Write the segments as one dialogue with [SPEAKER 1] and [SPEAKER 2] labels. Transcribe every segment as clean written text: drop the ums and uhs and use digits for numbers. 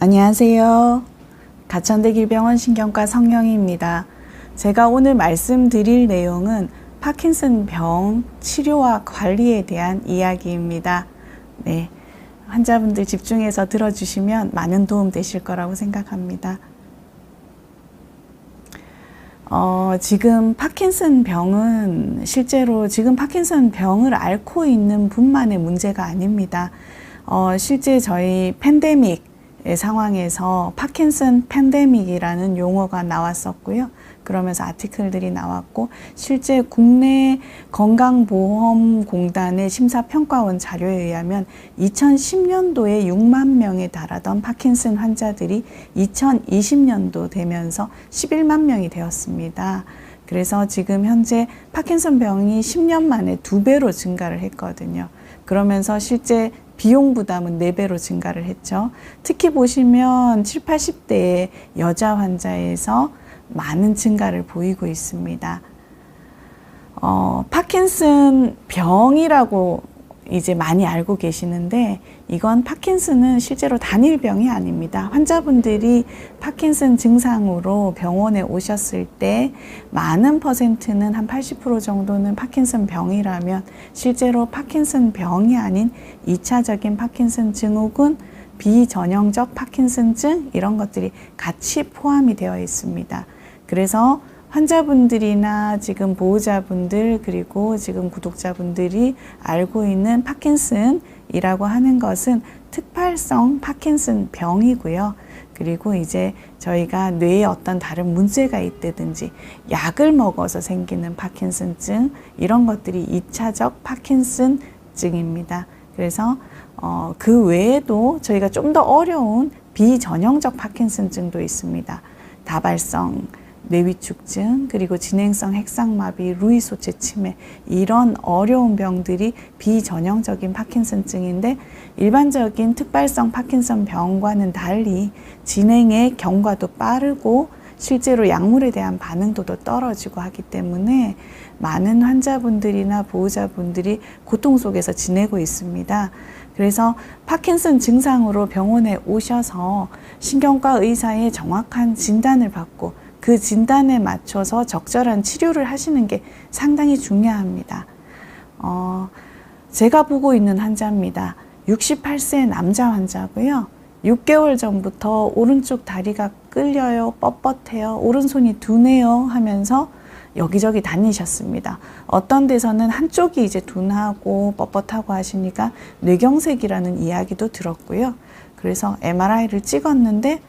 [SPEAKER 1] 안녕하세요. 가천대길병원 신경과 성영희입니다. 제가 오늘 말씀드릴 내용은 파킨슨 병 치료와 관리에 대한 이야기입니다. 네, 환자분들 집중해서 들어주시면 많은 도움 되실 거라고 생각합니다. 지금 파킨슨 병은 실제로 지금 파킨슨 병을 앓고 있는 분만의 문제가 아닙니다. 실제 저희 팬데믹 상황에서 파킨슨 팬데믹이라는 용어가 나왔었고요. 그러면서 아티클들이 나왔고, 실제 국내 건강보험공단의 심사평가원 자료에 의하면 2010년도에 6만 명에 달하던 파킨슨 환자들이 2020년도 되면서 11만 명이 되었습니다. 그래서 지금 현재 파킨슨 병이 10년 만에 2배로 증가를 했거든요. 그러면서 실제 비용 부담은 4배로 증가를 했죠. 특히 보시면 70, 80대의 여자 환자에서 많은 증가를 보이고 있습니다. 파킨슨 병이라고 이제 많이 알고 계시는데, 이건 파킨슨은 실제로 단일병이 아닙니다. 환자분들이 파킨슨 증상으로 병원에 오셨을 때 많은 퍼센트는 한 80% 정도는 파킨슨 병이라면, 실제로 파킨슨 병이 아닌 2차적인 파킨슨 증후군, 비전형적 파킨슨증, 이런 것들이 같이 포함이 되어 있습니다. 그래서 환자분들이나 지금 보호자분들, 그리고 지금 구독자분들이 알고 있는 파킨슨이라고 하는 것은 특발성 파킨슨 병이고요. 그리고 이제 저희가 뇌에 어떤 다른 문제가 있다든지 약을 먹어서 생기는 파킨슨증, 이런 것들이 2차적 파킨슨증입니다. 그래서 그 외에도 저희가 좀 더 어려운 비전형적 파킨슨증도 있습니다. 다발성 뇌위축증, 그리고 진행성 핵상마비, 루이 소체 치매, 이런 어려운 병들이 비전형적인 파킨슨증인데, 일반적인 특발성 파킨슨 병과는 달리 진행의 경과도 빠르고 실제로 약물에 대한 반응도도 떨어지고 하기 때문에 많은 환자분들이나 보호자분들이 고통 속에서 지내고 있습니다. 그래서 파킨슨 증상으로 병원에 오셔서 신경과 의사의 정확한 진단을 받고 그 진단에 맞춰서 적절한 치료를 하시는 게 상당히 중요합니다. 제가 보고 있는 환자입니다. 68세 남자 환자고요. 6개월 전부터 오른쪽 다리가 끌려요, 뻣뻣해요, 오른손이 둔해요 하면서 여기저기 다니셨습니다. 어떤 데서는 한쪽이 이제 둔하고 뻣뻣하고 하시니까 뇌경색이라는 이야기도 들었고요. 그래서 MRI를 찍었는데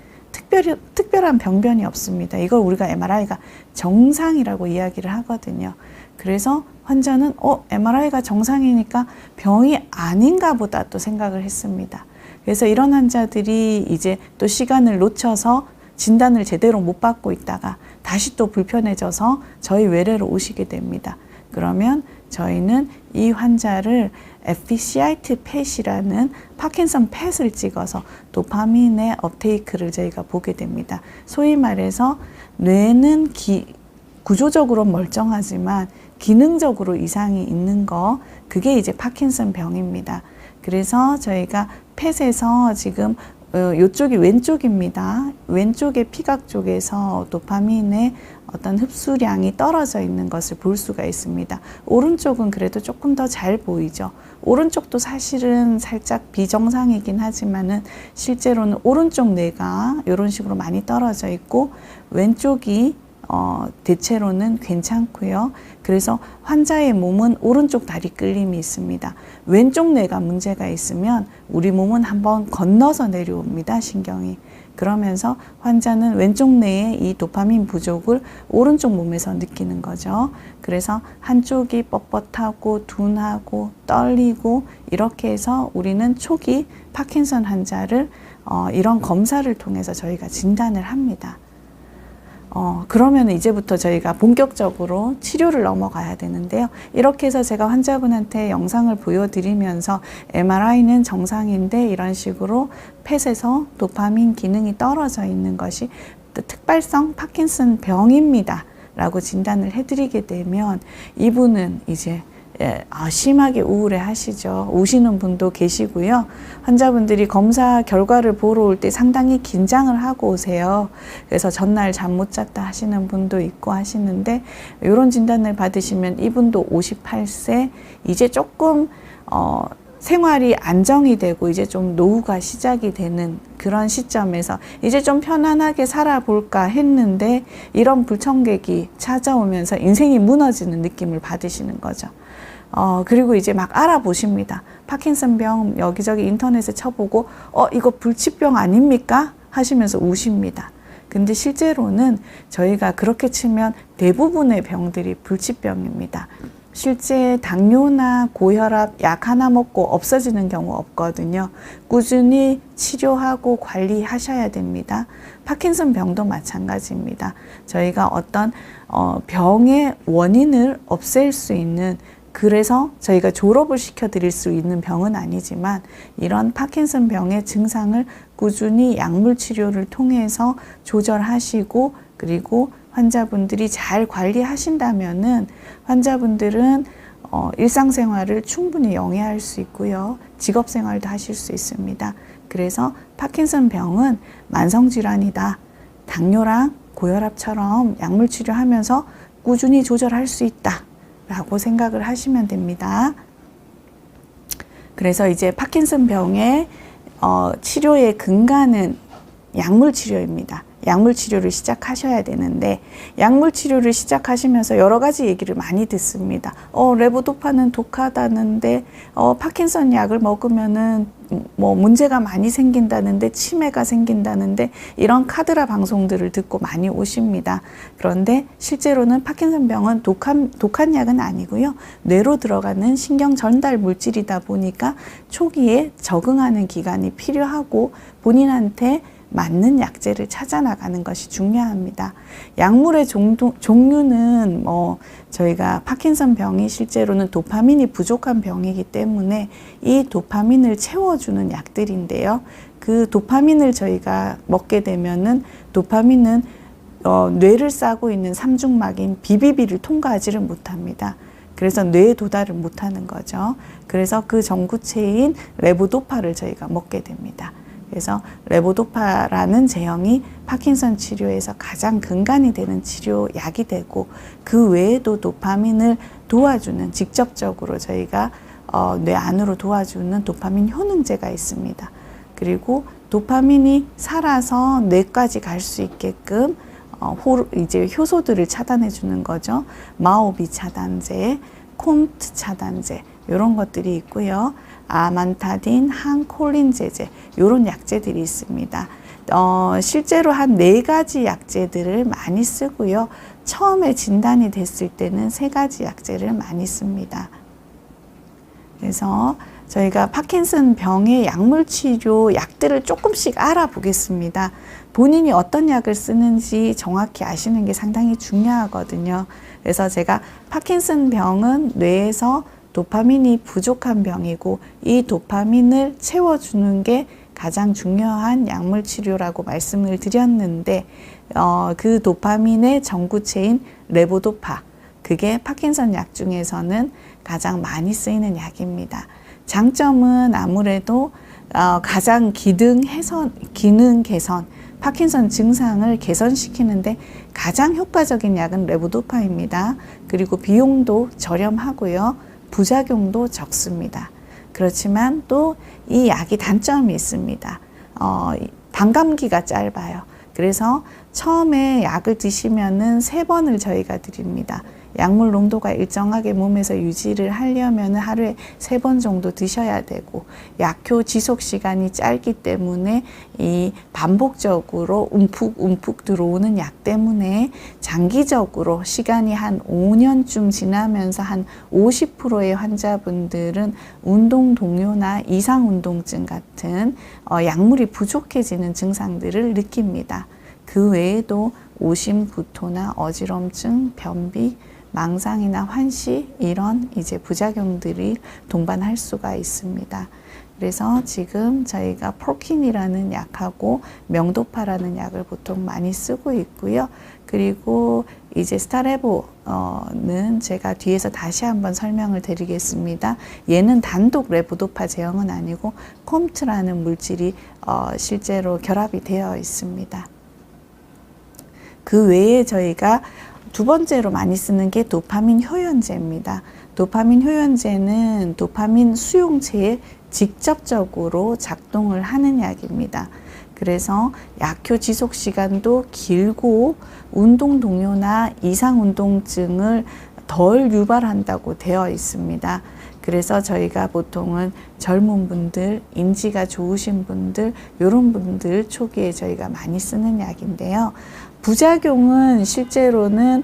[SPEAKER 1] 특별한 병변이 없습니다. 이걸 우리가 MRI가 정상이라고 이야기를 하거든요. 그래서 환자는 MRI가 정상이니까 병이 아닌가 보다 또 생각을 했습니다. 그래서 이런 환자들이 이제 또 시간을 놓쳐서 진단을 제대로 못 받고 있다가 다시 또 불편해져서 저희 외래로 오시게 됩니다. 그러면 저희는 이 환자를 FCIT 펫이라는 파킨슨 펫을 찍어서 도파민의 업테이크를 저희가 보게 됩니다. 소위 말해서 뇌는 구조적으로 멀쩡하지만 기능적으로 이상이 있는 거, 그게 이제 파킨슨 병입니다. 그래서 저희가 펫에서 지금 이쪽이 왼쪽입니다. 왼쪽의 피각 쪽에서 도파민의 어떤 흡수량이 떨어져 있는 것을 볼 수가 있습니다. 오른쪽은 그래도 조금 더 잘 보이죠. 오른쪽도 사실은 살짝 비정상이긴 하지만은 실제로는 오른쪽 뇌가 이런 식으로 많이 떨어져 있고, 왼쪽이 대체로는 괜찮고요. 그래서 환자의 몸은 오른쪽 다리 끌림이 있습니다. 왼쪽 뇌가 문제가 있으면 우리 몸은 한번 건너서 내려옵니다, 신경이. 그러면서 환자는 왼쪽 뇌의 이 도파민 부족을 오른쪽 몸에서 느끼는 거죠. 그래서 한쪽이 뻣뻣하고 둔하고 떨리고 이렇게 해서 우리는 초기 파킨슨 환자를 이런 검사를 통해서 저희가 진단을 합니다. 그러면 이제부터 저희가 본격적으로 치료를 넘어가야 되는데요. 이렇게 해서 제가 환자분한테 영상을 보여드리면서 MRI는 정상인데 이런 식으로 펫에서 도파민 기능이 떨어져 있는 것이 특발성 파킨슨 병입니다 라고 진단을 해드리게 되면, 이분은 이제 심하게 우울해 하시죠. 우시는 분도 계시고요. 환자분들이 검사 결과를 보러 올 때 상당히 긴장을 하고 오세요. 그래서 전날 잠 못 잤다 하시는 분도 있고 하시는데, 이런 진단을 받으시면 이분도 58세, 이제 조금 생활이 안정이 되고 이제 좀 노후가 시작이 되는 그런 시점에서 이제 좀 편안하게 살아볼까 했는데, 이런 불청객이 찾아오면서 인생이 무너지는 느낌을 받으시는 거죠. 그리고 이제 막 알아보십니다. 파킨슨병 여기저기 인터넷에 쳐보고 이거 불치병 아닙니까? 하시면서 우십니다. 근데 실제로는 저희가 그렇게 치면 대부분의 병들이 불치병입니다. 실제 당뇨나 고혈압 약 하나 먹고 없어지는 경우 없거든요. 꾸준히 치료하고 관리하셔야 됩니다. 파킨슨 병도 마찬가지입니다. 저희가 어떤 병의 원인을 없앨 수 있는, 그래서 저희가 졸업을 시켜드릴 수 있는 병은 아니지만, 이런 파킨슨 병의 증상을 꾸준히 약물 치료를 통해서 조절하시고, 그리고 환자분들이 잘 관리하신다면은 환자분들은 일상생활을 충분히 영위할 수 있고요. 직업생활도 하실 수 있습니다. 그래서 파킨슨 병은 만성질환이다. 당뇨랑 고혈압처럼 약물 치료하면서 꾸준히 조절할 수 있다 라고 생각을 하시면 됩니다. 그래서 이제 파킨슨 병의 치료의 근간은 약물 치료입니다. 약물 치료를 시작하셔야 되는데, 약물 치료를 시작하시면서 여러 가지 얘기를 많이 듣습니다. 레보도파는 독하다는데, 파킨슨 약을 먹으면은 뭐 문제가 많이 생긴다는데, 치매가 생긴다는데, 이런 카드라 방송들을 듣고 많이 오십니다. 그런데 실제로는 파킨슨 병은 독한 약은 아니고요. 뇌로 들어가는 신경 전달 물질이다 보니까 초기에 적응하는 기간이 필요하고, 본인한테 맞는 약제를 찾아 나가는 것이 중요합니다. 약물의 종류는 저희가 파킨슨 병이 실제로는 도파민이 부족한 병이기 때문에 이 도파민을 채워주는 약들인데요. 그 도파민을 저희가 먹게 되면은, 도파민은 뇌를 싸고 있는 삼중막인 BBB를 통과하지를 못합니다. 그래서 뇌에 도달을 못하는 거죠. 그래서 그 전구체인 레보도파를 저희가 먹게 됩니다. 그래서 레보도파라는 제형이 파킨슨 치료에서 가장 근간이 되는 치료약이 되고, 그 외에도 도파민을 도와주는, 직접적으로 저희가 뇌 안으로 도와주는 도파민 효능제가 있습니다. 그리고 도파민이 살아서 뇌까지 갈 수 있게끔 이제 효소들을 차단해 주는 거죠. 마오비 차단제, 콤트 차단제, 이런 것들이 있고요. 아만타딘, 항콜린제제, 이런 약제들이 있습니다. 실제로 한 4가지 약제들을 많이 쓰고요. 처음에 진단이 됐을 때는 3가지 약제를 많이 씁니다. 그래서 저희가 파킨슨 병의 약물 치료 약들을 조금씩 알아보겠습니다. 본인이 어떤 약을 쓰는지 정확히 아시는 게 상당히 중요하거든요. 그래서 제가 파킨슨 병은 뇌에서 도파민이 부족한 병이고, 이 도파민을 채워주는 게 가장 중요한 약물 치료라고 말씀을 드렸는데, 그 도파민의 전구체인 레보도파, 그게 파킨슨 약 중에서는 가장 많이 쓰이는 약입니다. 장점은 아무래도 가장 기능 개선, 파킨슨 증상을 개선시키는데 가장 효과적인 약은 레보도파입니다. 그리고 비용도 저렴하고요. 부작용도 적습니다. 그렇지만 또 이 약이 단점이 있습니다. 반감기가 짧아요. 그래서 처음에 약을 드시면은 3번을 저희가 드립니다. 약물 농도가 일정하게 몸에서 유지를 하려면 하루에 3번 정도 드셔야 되고, 약효 지속 시간이 짧기 때문에 이 반복적으로 움푹 들어오는 약 때문에 장기적으로 시간이 한 5년쯤 지나면서 한 50%의 환자분들은 운동 동요나 이상운동증 같은 약물이 부족해지는 증상들을 느낍니다. 그 외에도 오심부토나 어지럼증, 변비, 망상이나 환시, 이런 이제 부작용들이 동반할 수가 있습니다. 그래서 지금 저희가 프로킨이라는 약하고 명도파라는 약을 보통 많이 쓰고 있고요. 그리고 이제 스타레보는 제가 뒤에서 다시 한번 설명을 드리겠습니다. 얘는 단독 레보도파 제형은 아니고 콤트라는 물질이 실제로 결합이 되어 있습니다. 그 외에 저희가 두 번째로 많이 쓰는 게 도파민 효연제입니다. 도파민 효연제는 도파민 수용체에 직접적으로 작동을 하는 약입니다. 그래서 약효 지속 시간도 길고 운동 동요나 이상 운동증을 덜 유발한다고 되어 있습니다. 그래서 저희가 보통은 젊은 분들, 인지가 좋으신 분들, 이런 분들 초기에 저희가 많이 쓰는 약인데요. 부작용은 실제로는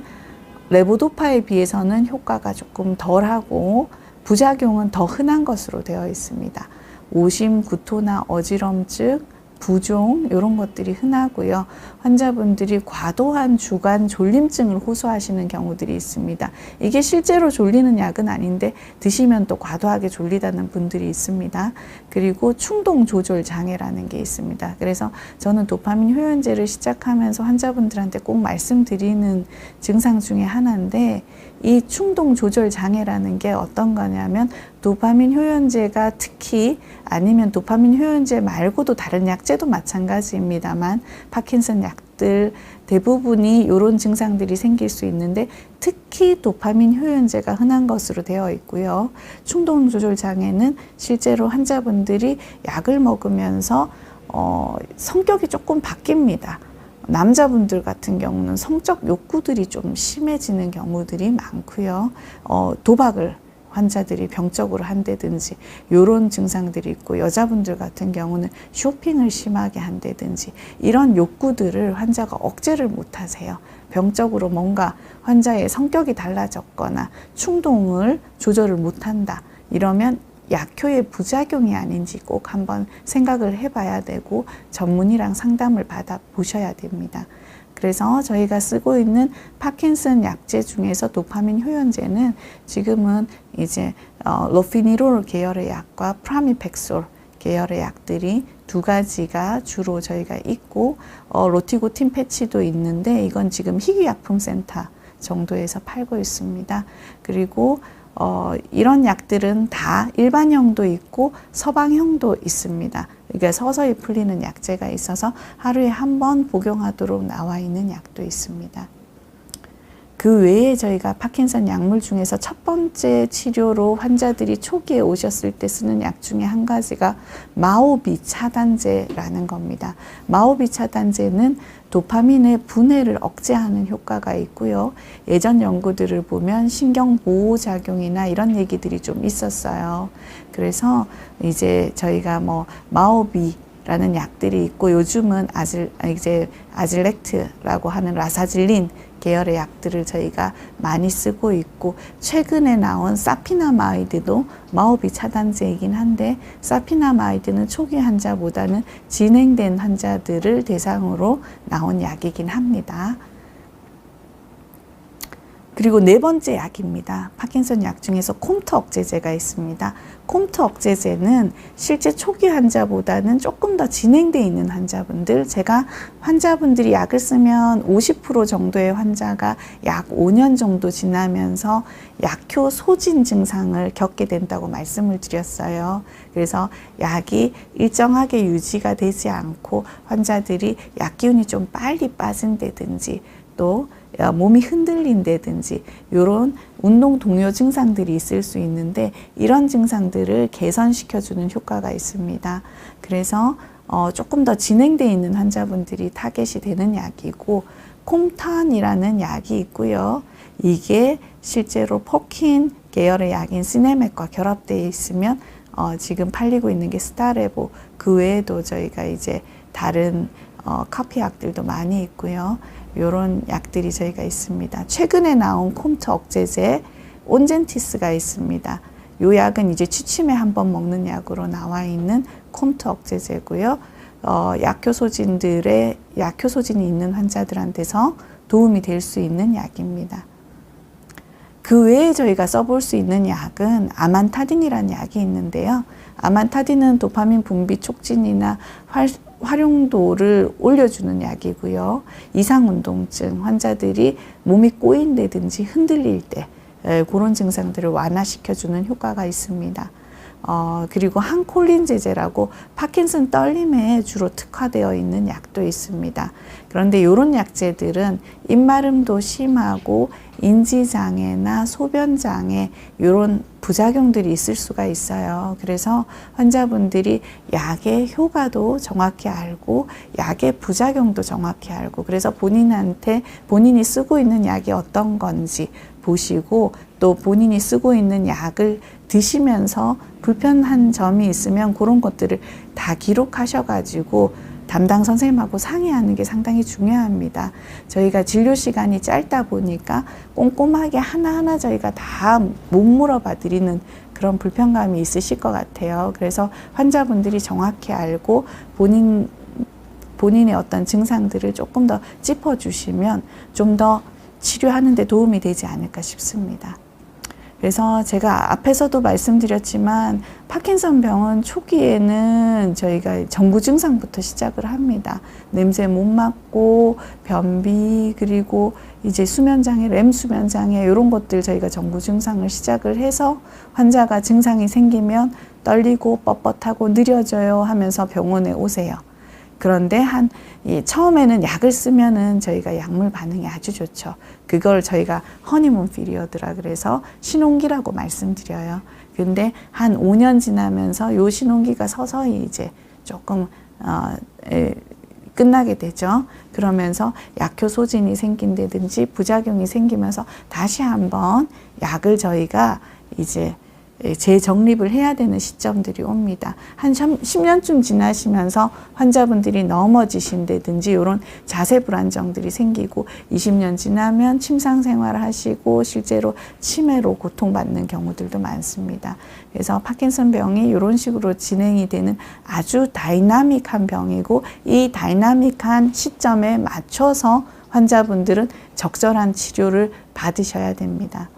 [SPEAKER 1] 레보도파에 비해서는 효과가 조금 덜하고 부작용은 더 흔한 것으로 되어 있습니다. 오심, 구토나 어지럼증, 부종 이런 것들이 흔하고요. 환자분들이 과도한 주간 졸림증을 호소하시는 경우들이 있습니다. 이게 실제로 졸리는 약은 아닌데 드시면 또 과도하게 졸리다는 분들이 있습니다. 그리고 충동 조절 장애라는 게 있습니다. 그래서 저는 도파민 효연제를 시작하면서 환자분들한테 꼭 말씀드리는 증상 중에 하나인데 이 충동 조절 장애라는 게 어떤 거냐면 도파민 효연제가 특히 아니면 도파민 효연제 말고도 다른 약제도 마찬가지입니다만 파킨슨 약들 대부분이 이런 증상들이 생길 수 있는데 특히 도파민 효연제가 흔한 것으로 되어 있고요. 충동 조절 장애는 실제로 환자분들이 약을 먹으면서 성격이 조금 바뀝니다. 남자분들 같은 경우는 성적 욕구들이 좀 심해지는 경우들이 많고요. 도박을 환자들이 병적으로 한다든지 이런 증상들이 있고 여자분들 같은 경우는 쇼핑을 심하게 한다든지 이런 욕구들을 환자가 억제를 못 하세요. 병적으로 뭔가 환자의 성격이 달라졌거나 충동을 조절을 못 한다. 이러면 약효의 부작용이 아닌지 꼭 한번 생각을 해봐야 되고 전문의랑 상담을 받아 보셔야 됩니다. 그래서 저희가 쓰고 있는 파킨슨 약제 중에서 도파민 효연제는 지금은 이제 로피니롤 계열의 약과 프라미팩솔 계열의 약들이 두 가지가 주로 저희가 있고 로티고틴 패치도 있는데 이건 지금 희귀약품센터 정도에서 팔고 있습니다. 그리고 이런 약들은 다 일반형도 있고 서방형도 있습니다. 그러니까 서서히 풀리는 약제가 있어서 하루에 한 번 복용하도록 나와 있는 약도 있습니다. 그 외에 저희가 파킨슨 약물 중에서 첫 번째 치료로 환자들이 초기에 오셨을 때 쓰는 약 중에 한 가지가 마오비 차단제라는 겁니다. 마오비 차단제는 도파민의 분해를 억제하는 효과가 있고요. 예전 연구들을 보면 신경보호작용이나 이런 얘기들이 좀 있었어요. 그래서 이제 저희가 마오비라는 약들이 있고 요즘은 아질렉트라고 하는 라사질린 계열의 약들을 저희가 많이 쓰고 있고 최근에 나온 사피나마이드도 마오비 차단제이긴 한데 사피나마이드는 초기 환자보다는 진행된 환자들을 대상으로 나온 약이긴 합니다. 그리고 네 번째 약입니다. 파킨슨 약 중에서 콤트 억제제가 있습니다. 콤트 억제제는 실제 초기 환자보다는 조금 더 진행되어 있는 환자분들, 제가 환자분들이 약을 쓰면 50% 정도의 환자가 약 5년 정도 지나면서 약효 소진 증상을 겪게 된다고 말씀을 드렸어요. 그래서 약이 일정하게 유지가 되지 않고 환자들이 약 기운이 좀 빨리 빠진다든지 또 몸이 흔들린다든지 이런 운동 동요 증상들이 있을 수 있는데 이런 증상들을 개선시켜주는 효과가 있습니다. 그래서 조금 더 진행되어 있는 환자분들이 타겟이 되는 약이고 콤탄이라는 약이 있고요. 이게 실제로 포킨 계열의 약인 시네맥과 결합되어 있으면 지금 팔리고 있는 게 스타레보, 그 외에도 저희가 이제 다른 카피 약들도 많이 있고요. 이런 약들이 저희가 있습니다. 최근에 나온 콤트 억제제 온젠티스가 있습니다. 이 약은 이제 취침에 한번 먹는 약으로 나와 있는 콤트 억제제고요. 약효 소진이 있는 환자들한테서 도움이 될 수 있는 약입니다. 그 외에 저희가 써볼 수 있는 약은 아만타딘이라는 약이 있는데요. 아만타딘은 도파민 분비 촉진이나 활용도를 올려주는 약이고요. 이상운동증 환자들이 몸이 꼬인다든지 흔들릴 때 그런 증상들을 완화시켜주는 효과가 있습니다. 그리고 항콜린제제라고 파킨슨 떨림에 주로 특화되어 있는 약도 있습니다. 그런데 이런 약제들은 입마름도 심하고 인지장애나 소변장애 이런 부작용들이 있을 수가 있어요. 그래서 환자분들이 약의 효과도 정확히 알고 약의 부작용도 정확히 알고 그래서 본인이 쓰고 있는 약이 어떤 건지 보시고 또 본인이 쓰고 있는 약을 드시면서 불편한 점이 있으면 그런 것들을 다 기록하셔가지고 담당 선생님하고 상의하는 게 상당히 중요합니다. 저희가 진료 시간이 짧다 보니까 꼼꼼하게 하나하나 저희가 다 못 물어봐 드리는 그런 불편감이 있으실 것 같아요. 그래서 환자분들이 정확히 알고 본인의 어떤 증상들을 조금 더 짚어주시면 좀 더 치료하는 데 도움이 되지 않을까 싶습니다. 그래서 제가 앞에서도 말씀드렸지만 파킨슨 병은 초기에는 저희가 정구 증상부터 시작을 합니다. 냄새 못 맡고 변비 그리고 이제 수면장애, 렘 수면장애 이런 것들 저희가 정구 증상을 시작을 해서 환자가 증상이 생기면 떨리고 뻣뻣하고 느려져요 하면서 병원에 오세요. 그런데 처음에는 약을 쓰면은 저희가 약물 반응이 아주 좋죠. 그걸 저희가 허니문 피리어드라 그래서 신혼기라고 말씀드려요. 근데 한 5년 지나면서 요 신혼기가 서서히 이제 조금 끝나게 되죠. 그러면서 약효 소진이 생긴다든지 부작용이 생기면서 다시 한번 약을 저희가 이제 재정립을 해야 되는 시점들이 옵니다. 한 10년쯤 지나시면서 환자분들이 넘어지신다든지 이런 자세 불안정들이 생기고 20년 지나면 침상 생활을 하시고 실제로 치매로 고통받는 경우들도 많습니다. 그래서 파킨슨 병이 이런 식으로 진행이 되는 아주 다이나믹한 병이고 이 다이나믹한 시점에 맞춰서 환자분들은 적절한 치료를 받으셔야 됩니다.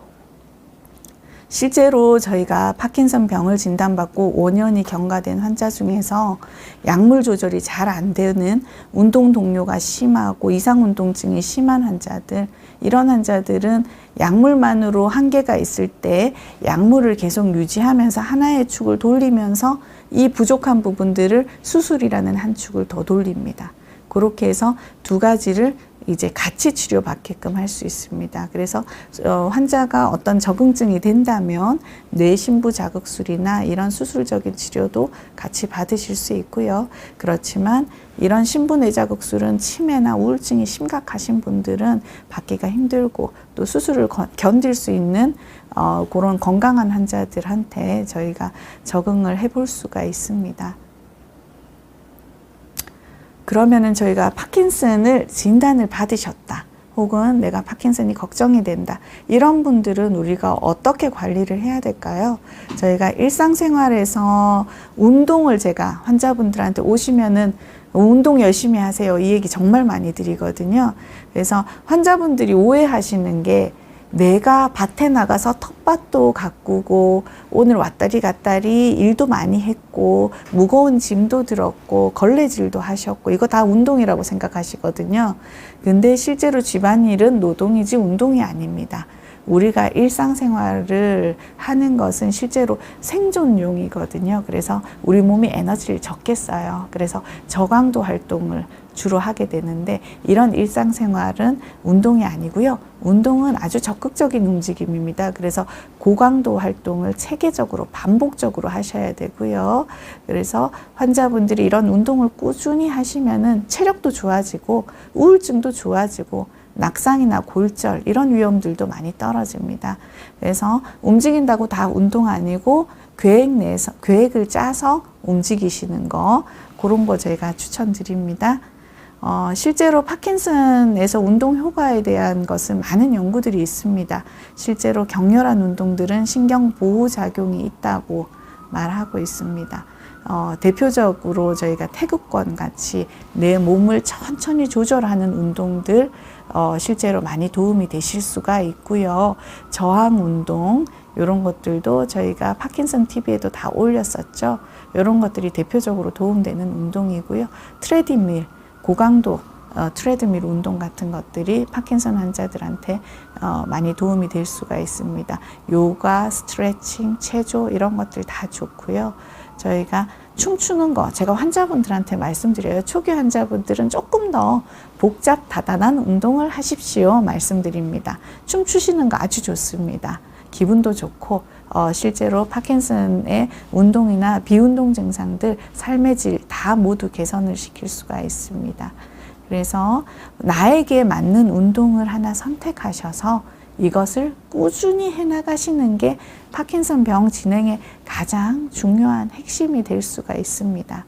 [SPEAKER 1] 실제로 저희가 파킨슨 병을 진단받고 5년이 경과된 환자 중에서 약물 조절이 잘 안 되는 운동 동요가 심하고 이상운동증이 심한 환자들, 이런 환자들은 약물만으로 한계가 있을 때 약물을 계속 유지하면서 하나의 축을 돌리면서 이 부족한 부분들을 수술이라는 한 축을 더 돌립니다. 그렇게 해서 두 가지를 이제 같이 치료받게끔 할 수 있습니다. 그래서 환자가 어떤 적응증이 된다면 뇌신부 자극술이나 이런 수술적인 치료도 같이 받으실 수 있고요. 그렇지만 이런 신부뇌 자극술은 치매나 우울증이 심각하신 분들은 받기가 힘들고 또 수술을 견딜 수 있는 그런 건강한 환자들한테 저희가 적응을 해볼 수가 있습니다. 그러면은 저희가 파킨슨을 진단을 받으셨다. 혹은 내가 파킨슨이 걱정이 된다. 이런 분들은 우리가 어떻게 관리를 해야 될까요? 저희가 일상생활에서 운동을 제가 환자분들한테 오시면은 운동 열심히 하세요. 이 얘기 정말 많이 드리거든요. 그래서 환자분들이 오해하시는 게 내가 밭에 나가서 텃밭도 가꾸고 오늘 왔다리 갔다리 일도 많이 했고 무거운 짐도 들었고 걸레질도 하셨고 이거 다 운동이라고 생각하시거든요. 근데 실제로 집안일은 노동이지 운동이 아닙니다. 우리가 일상생활을 하는 것은 실제로 생존용이거든요. 그래서 우리 몸이 에너지를 적게 써요. 그래서 저강도 활동을 주로 하게 되는데 이런 일상생활은 운동이 아니고요. 운동은 아주 적극적인 움직임입니다. 그래서 고강도 활동을 체계적으로 반복적으로 하셔야 되고요. 그래서 환자분들이 이런 운동을 꾸준히 하시면은 체력도 좋아지고 우울증도 좋아지고 낙상이나 골절 이런 위험들도 많이 떨어집니다. 그래서 움직인다고 다 운동 아니고 계획을 짜서 움직이시는 거 그런 거 저희가 추천드립니다. 실제로 파킨슨에서 운동 효과에 대한 것은 많은 연구들이 있습니다. 실제로 격렬한 운동들은 신경 보호 작용이 있다고 말하고 있습니다. 대표적으로 저희가 태극권 같이 내 몸을 천천히 조절하는 운동들 실제로 많이 도움이 되실 수가 있고요. 저항 운동 이런 것들도 저희가 파킨슨 TV에도 다 올렸었죠. 이런 것들이 대표적으로 도움되는 운동이고요. 트레드밀, 고강도 트레드밀 운동 같은 것들이 파킨슨 환자들한테 많이 도움이 될 수가 있습니다. 요가, 스트레칭, 체조 이런 것들 다 좋고요. 저희가 춤추는 거 제가 환자분들한테 말씀드려요. 초기 환자분들은 조금 더 복잡 다단한 운동을 하십시오 말씀드립니다. 춤추시는 거 아주 좋습니다. 기분도 좋고 실제로 파킨슨의 운동이나 비운동 증상들, 삶의 질 다 모두 개선을 시킬 수가 있습니다. 그래서 나에게 맞는 운동을 하나 선택하셔서 이것을 꾸준히 해나가시는 게 파킨슨 병 진행의 가장 중요한 핵심이 될 수가 있습니다.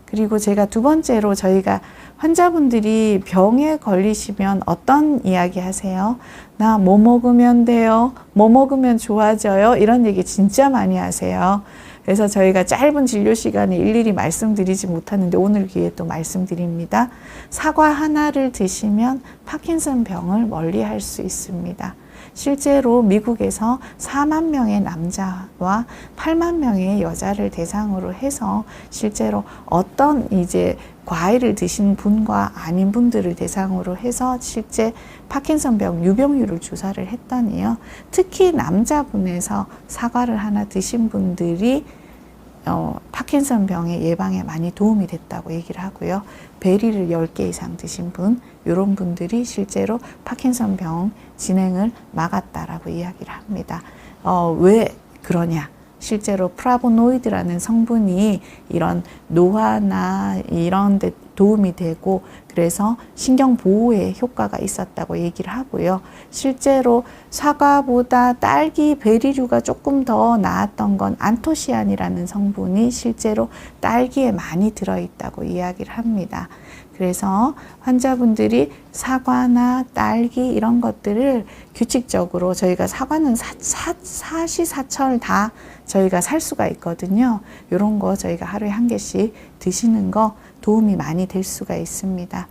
[SPEAKER 1] 그리고 제가 두 번째로 저희가 환자분들이 병에 걸리시면 어떤 이야기 하세요? 나 뭐 먹으면 돼요? 뭐 먹으면 좋아져요? 이런 얘기 진짜 많이 하세요. 그래서 저희가 짧은 진료 시간에 일일이 말씀드리지 못하는데 오늘 기회에 또 말씀드립니다. 사과 하나를 드시면 파킨슨 병을 멀리할 수 있습니다. 실제로 미국에서 4만 명의 남자와 8만 명의 여자를 대상으로 해서 실제로 어떤 이제 과일을 드신 분과 아닌 분들을 대상으로 해서 실제 파킨슨병 유병률을 조사를 했더니요. 특히 남자분에서 사과를 하나 드신 분들이 파킨슨병의 예방에 많이 도움이 됐다고 얘기를 하고요. 베리를 10개 이상 드신 분, 이런 분들이 실제로 파킨슨병 진행을 막았다라고 이야기를 합니다. 왜 그러냐? 실제로 플라보노이드라는 성분이 이런 노화나 이런 데 도움이 되고 그래서 신경 보호에 효과가 있었다고 얘기를 하고요. 실제로 사과보다 딸기, 베리류가 조금 더 나았던 건 안토시안이라는 성분이 실제로 딸기에 많이 들어있다고 이야기를 합니다. 그래서 환자분들이 사과나 딸기 이런 것들을 규칙적으로 저희가 사과는 사시사철 다 저희가 살 수가 있거든요. 이런 거 저희가 하루에 한 개씩 드시는 거 도움이 많이 될 수가 있습니다.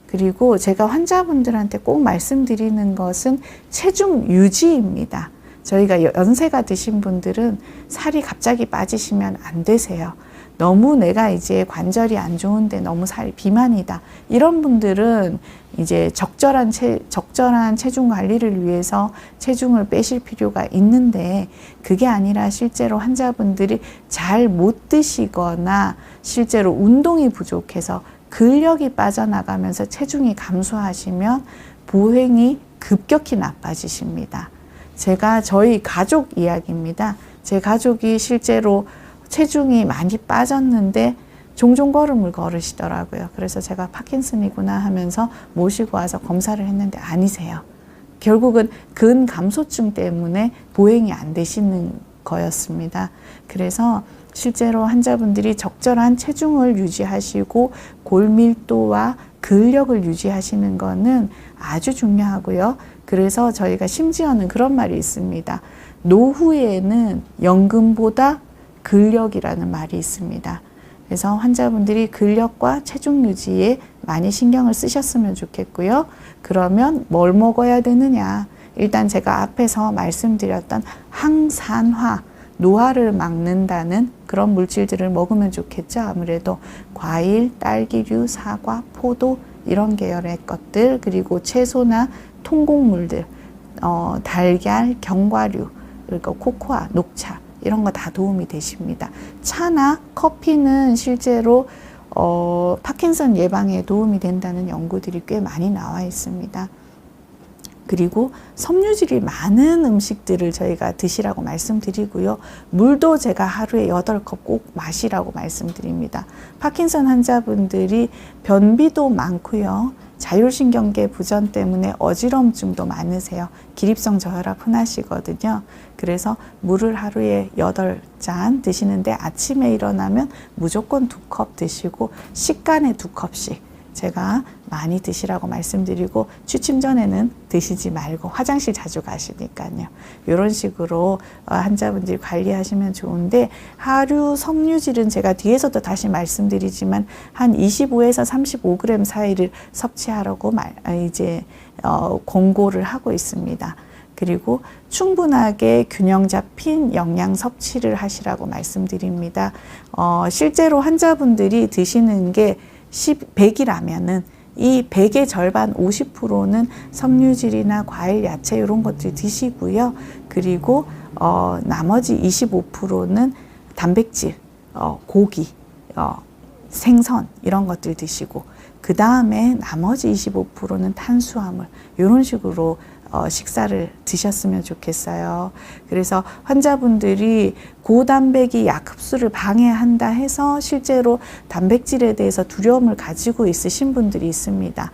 [SPEAKER 1] 그리고 제가 환자분들한테 꼭 말씀드리는 것은 체중 유지입니다. 저희가 연세가 드신 분들은 살이 갑자기 빠지시면 안 되세요. 너무 내가 이제 관절이 안 좋은데 너무 살 비만이다. 이런 분들은 이제 적절한 체중 관리를 위해서 체중을 빼실 필요가 있는데 그게 아니라 실제로 환자분들이 잘 못 드시거나 실제로 운동이 부족해서 근력이 빠져나가면서 체중이 감소하시면 보행이 급격히 나빠지십니다. 제가 저희 가족 이야기입니다. 제 가족이 실제로 체중이 많이 빠졌는데 종종 걸음을 걸으시더라고요. 그래서 제가 파킨슨이구나 하면서 모시고 와서 검사를 했는데 아니세요. 결국은 근감소증 때문에 보행이 안 되시는 거였습니다. 그래서 실제로 환자분들이 적절한 체중을 유지하시고 골밀도와 근력을 유지하시는 거는 아주 중요하고요. 그래서 저희가 심지어는 그런 말이 있습니다. 노후에는 연금보다 근력이라는 말이 있습니다. 그래서 환자분들이 근력과 체중 유지에 많이 신경을 쓰셨으면 좋겠고요. 그러면 뭘 먹어야 되느냐? 일단 제가 앞에서 말씀드렸던 항산화, 노화를 막는다는 그런 물질들을 먹으면 좋겠죠. 아무래도 과일, 딸기류, 사과, 포도 이런 계열의 것들, 그리고 채소나 통곡물들, 달걀, 견과류, 그리고 코코아, 녹차 이런 거 다 도움이 되십니다. 차나 커피는 실제로 파킨슨 예방에 도움이 된다는 연구들이 꽤 많이 나와 있습니다. 그리고 섬유질이 많은 음식들을 저희가 드시라고 말씀드리고요. 물도 제가 하루에 8컵 꼭 마시라고 말씀드립니다. 파킨슨 환자분들이 변비도 많고요. 자율신경계 부전 때문에 어지럼증도 많으세요. 기립성 저혈압 흔하시거든요. 그래서 물을 하루에 8잔 드시는데 아침에 일어나면 무조건 2컵 드시고 식간에 2컵씩 제가 많이 드시라고 말씀드리고 취침 전에는 드시지 말고 화장실 자주 가시니까요. 이런 식으로 환자분들이 관리하시면 좋은데 하루 섬유질은 제가 뒤에서도 다시 말씀드리지만 한 25에서 35g 사이를 섭취하라고 권고를 하고 있습니다. 그리고 충분하게 균형 잡힌 영양 섭취를 하시라고 말씀드립니다. 실제로 환자분들이 드시는 게 100이라면은 이 100의 절반 50%는 섬유질이나 과일, 야채 이런 것들 드시고요. 그리고 나머지 25%는 단백질, 고기, 생선 이런 것들 드시고 그 다음에 나머지 25%는 탄수화물 이런 식으로 식사를 드셨으면 좋겠어요. 그래서 환자분들이 고단백이 약 흡수를 방해한다 해서 실제로 단백질에 대해서 두려움을 가지고 있으신 분들이 있습니다.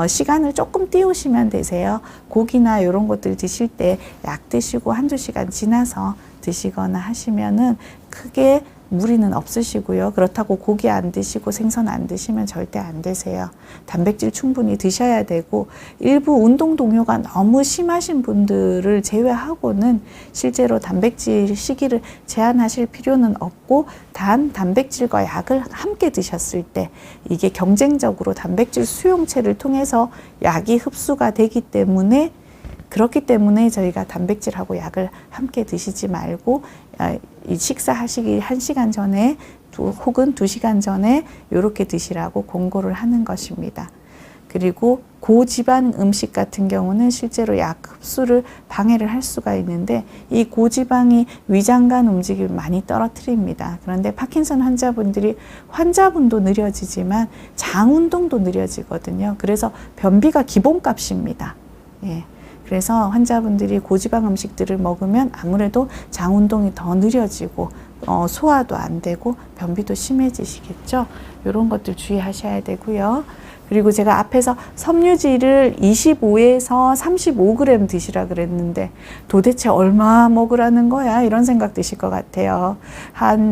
[SPEAKER 1] 시간을 조금 띄우시면 되세요. 고기나 이런 것들 드실 때 약 드시고 한두 시간 지나서 드시거나 하시면은 크게 무리는 없으시고요. 그렇다고 고기 안 드시고 생선 안 드시면 절대 안 되세요. 단백질 충분히 드셔야 되고 일부 운동 동요가 너무 심하신 분들을 제외하고는 실제로 단백질 시기를 제한하실 필요는 없고 단 단백질과 약을 함께 드셨을 때 이게 경쟁적으로 단백질 수용체를 통해서 약이 흡수가 되기 때문에 그렇기 때문에 저희가 단백질하고 약을 함께 드시지 말고 이 식사하시기 1시간 전에 혹은 2시간 전에 이렇게 드시라고 권고를 하는 것입니다. 그리고 고지방 음식 같은 경우는 실제로 약 흡수를 방해를 할 수가 있는데 이 고지방이 위장관 움직임을 많이 떨어뜨립니다. 그런데 파킨슨 환자분도 느려지지만 장 운동도 느려지거든요. 그래서 변비가 기본값입니다. 예. 그래서 환자분들이 고지방 음식들을 먹으면 아무래도 장 운동이 더 느려지고 소화도 안 되고 변비도 심해지시겠죠. 이런 것들 주의하셔야 되고요. 그리고 제가 앞에서 섬유질을 25에서 35g 드시라 그랬는데 도대체 얼마 먹으라는 거야? 이런 생각 드실 것 같아요.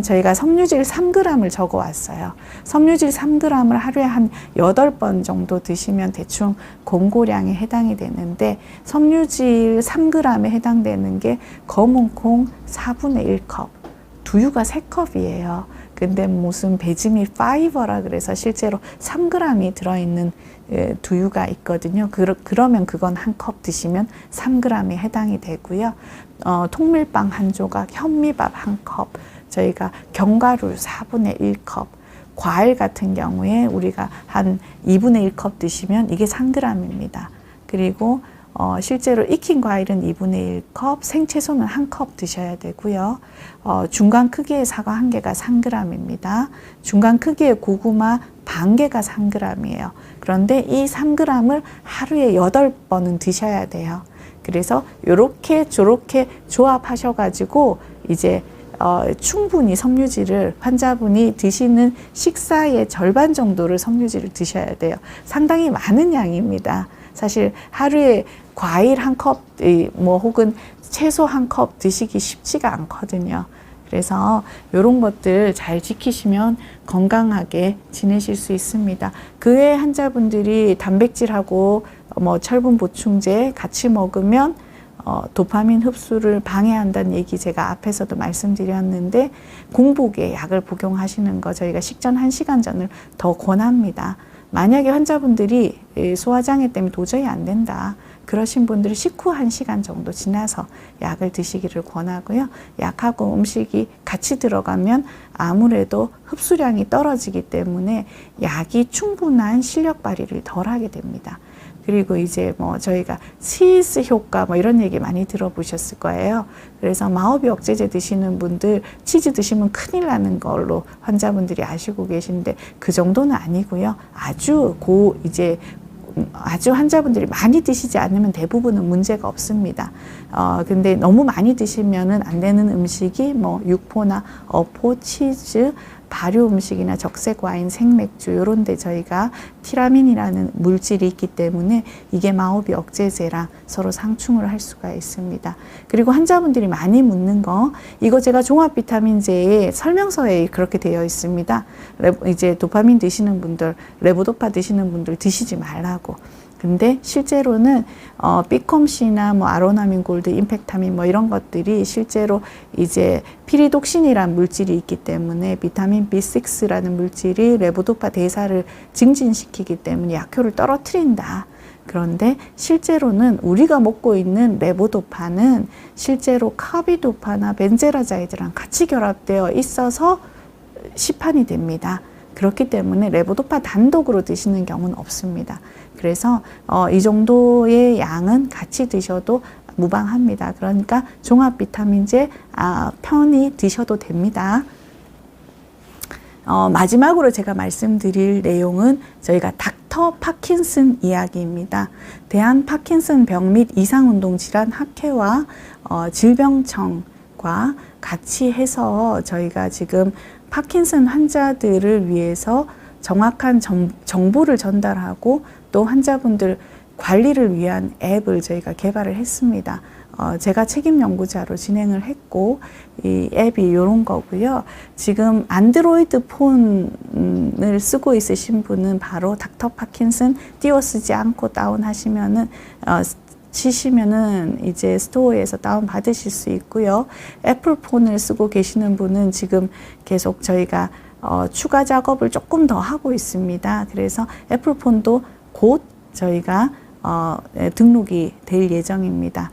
[SPEAKER 1] 저희가 섬유질 3g을 적어 왔어요. 섬유질 3g을 하루에 한 8번 정도 드시면 대충 권고량에 해당이 되는데 섬유질 3g에 해당되는 게 검은 콩 4분의 1컵, 두유가 3컵이에요. 근데 무슨 베지미 파이버라 그래서 실제로 3g이 들어있는 두유가 있거든요. 그러면 그건 한 컵 드시면 3g에 해당이 되고요. 통밀빵 한 조각, 현미밥 한 컵, 저희가 견과류 4분의 1컵, 과일 같은 경우에 우리가 한 2분의 1컵 드시면 이게 3g입니다. 그리고 실제로 익힌 과일은 2분의 1컵, 생채소는 1컵 드셔야 되고요. 중간 크기의 사과 1개가 3g입니다. 중간 크기의 고구마 반 개가 3g이에요. 그런데 이 3g을 하루에 8번은 드셔야 돼요. 그래서 요렇게 저렇게 조합하셔가지고 이제 충분히 섬유질을 환자분이 드시는 식사의 절반 정도를 섬유질을 드셔야 돼요. 상당히 많은 양입니다. 사실 하루에 과일 한 컵, 혹은 채소 한 컵 드시기 쉽지가 않거든요. 그래서 이런 것들 잘 지키시면 건강하게 지내실 수 있습니다. 그 외에 환자분들이 단백질하고 철분 보충제 같이 먹으면 도파민 흡수를 방해한다는 얘기 제가 앞에서도 말씀드렸는데 공복에 약을 복용하시는 거 저희가 식전 1시간 전을 더 권합니다. 만약에 환자분들이 소화장애 때문에 도저히 안 된다. 그러신 분들은 식후 1시간 정도 지나서 약을 드시기를 권하고요. 약하고 음식이 같이 들어가면 아무래도 흡수량이 떨어지기 때문에 약이 충분한 실력 발휘를 덜 하게 됩니다. 그리고 이제 저희가 치즈 효과 이런 얘기 많이 들어보셨을 거예요. 그래서 마오비 억제제 드시는 분들 치즈 드시면 큰일 나는 걸로 환자분들이 아시고 계신데 그 정도는 아니고요. 아주 환자분들이 많이 드시지 않으면 대부분은 문제가 없습니다. 근데 너무 많이 드시면은 안 되는 음식이 육포나 어포, 치즈, 발효 음식이나 적색 와인, 생맥주 이런 데 저희가 티라민이라는 물질이 있기 때문에 이게 마오비 억제제라 서로 상충을 할 수가 있습니다. 그리고 환자분들이 많이 묻는 거, 이거 제가 종합 비타민제의 설명서에 그렇게 되어 있습니다. 이제 도파민 드시는 분들, 레보도파 드시는 분들 드시지 말라고. 근데 실제로는 비콤시나 뭐 아로나민 골드, 임팩타민 뭐 이런 것들이 실제로 이제 피리독신이란 물질이 있기 때문에 비타민 B6라는 물질이 레보도파 대사를 증진시키기 때문에 약효를 떨어뜨린다. 그런데 실제로는 우리가 먹고 있는 레보도파는 실제로 카비도파나 벤제라자이드랑 같이 결합되어 있어서 시판이 됩니다. 그렇기 때문에 레보도파 단독으로 드시는 경우는 없습니다. 그래서 이 정도의 양은 같이 드셔도 무방합니다. 그러니까 종합 비타민제 편히 드셔도 됩니다. 마지막으로 제가 말씀드릴 내용은 저희가 닥터 파킨슨 이야기입니다. 대한 파킨슨 병 및 이상운동질환 학회와 질병청과 같이 해서 저희가 지금 파킨슨 환자들을 위해서 정확한 정보를 전달하고 또 환자분들 관리를 위한 앱을 저희가 개발을 했습니다. 제가 책임 연구자로 진행을 했고 이 앱이 이런 거고요. 지금 안드로이드 폰을 쓰고 있으신 분은 바로 닥터 파킨슨 띄워쓰지 않고 다운하시면은 치시면은 이제 스토어에서 다운 받으실 수 있고요. 애플 폰을 쓰고 계시는 분은 지금 계속 저희가 추가 작업을 조금 더 하고 있습니다. 그래서 애플 폰도 곧 저희가 등록이 될 예정입니다.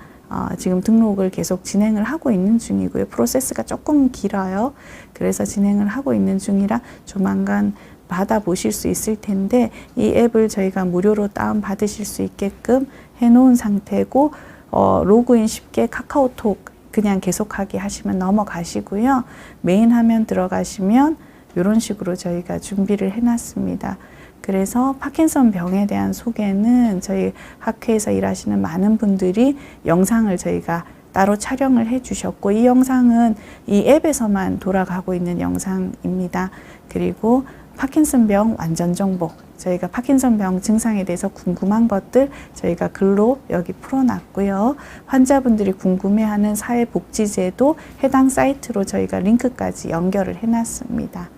[SPEAKER 1] 지금 등록을 계속 진행을 하고 있는 중이고요. 프로세스가 조금 길어요. 그래서 진행을 하고 있는 중이라 조만간 받아보실 수 있을 텐데 이 앱을 저희가 무료로 다운받으실 수 있게끔 해놓은 상태고 로그인 쉽게 카카오톡 그냥 계속하기 하시면 넘어가시고요. 메인 화면 들어가시면 이런 식으로 저희가 준비를 해놨습니다. 그래서 파킨슨 병에 대한 소개는 저희 학회에서 일하시는 많은 분들이 영상을 저희가 따로 촬영을 해 주셨고 이 영상은 이 앱에서만 돌아가고 있는 영상입니다. 그리고 파킨슨 병 완전 정보, 저희가 파킨슨 병 증상에 대해서 궁금한 것들 저희가 글로 여기 풀어놨고요. 환자분들이 궁금해하는 사회복지제도 해당 사이트로 저희가 링크까지 연결을 해놨습니다.